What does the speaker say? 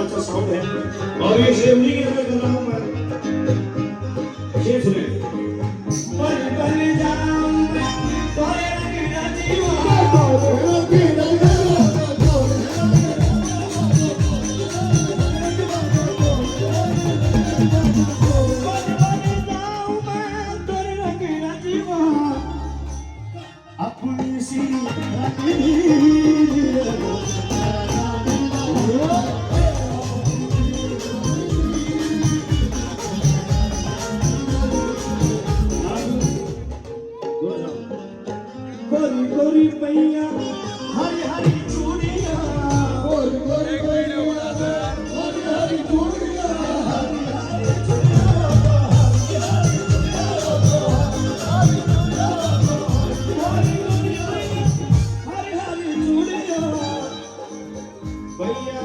अच्छा साउंड है और ये शेरनी की तरह कर रहा हूँ मैं ये सुने बन बन जाऊं मैं तोरे रंग जीवा अपनी सी गोरी गोरी पैया हरी हरी चूड़िया गोरी गोरी पैया हरी हरी चूड़िया भैया